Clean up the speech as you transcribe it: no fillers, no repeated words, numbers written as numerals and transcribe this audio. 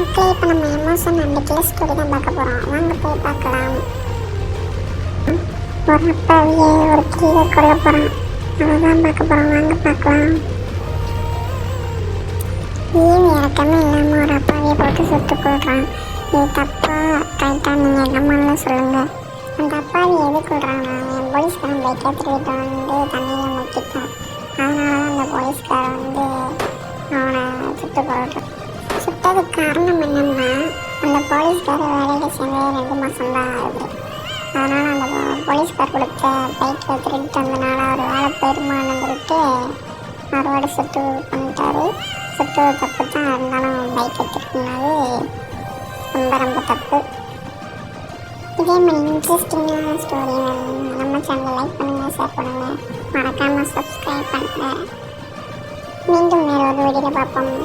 மக்களே, இப்போ நம்ம எமோஷன் அண்ட் கில்ல ஸ்டோரி தான் பார்க்க போகிறோம். வாங்க போய் பார்க்கலாம். ஒரு அப்பாவியே ஒரு கிளியை கொல்ல போகிறான். அதான் பார்க்க போகிறோம். வாங்க பார்க்கலாம். ஈவு இறக்கமே இல்லாமல் ஒரு அப்பாவியை போட்டு சுட்டு கொள்கிறான். இது தப்பா ரைட்டாக நீங்கள் கம்மான்னு சொல்லுங்கள். அந்த அப்பாவி எது கொள்கிறான்னா, என் போலீஸ்காரன் பைக்கை திருவிட்டு வந்து தண்ணியில் முக்கிட்டான். அதனால தான் அந்த போலீஸ்காரன் வந்து அவனை சுட்டு கொள்கிறான். சுட்டதுக்கு காரணம் என்னன்னா, அந்த போலீஸ்கார வேலையில் சேர்ந்து 2 மாதம் தான் ஆகுது. அதனால் அந்த போலீஸ்கார் கொடுத்த பைக்கை திருட்டு வந்தனால அவர் வேலை போயிருமான்னு சொல்லிட்டு அவரோட சுட்டு பண்ணிட்டாரு. சுட்டு தப்பு தான், இருந்தாலும் பைக்கை திருட்டினது ரொம்ப தப்பு. இதே மாதிரி இன்ட்ரெஸ்டிங்கான ஸ்டோரி நம்ம சேனலை லைக் பண்ணுங்கள், ஷேர் பண்ணுங்கள், மறக்காமல் சப்ஸ்கிரைப் பண்ணுங்கள். மீண்டும் வேறு ஒரு வீடியோவில் பார்ப்போம்.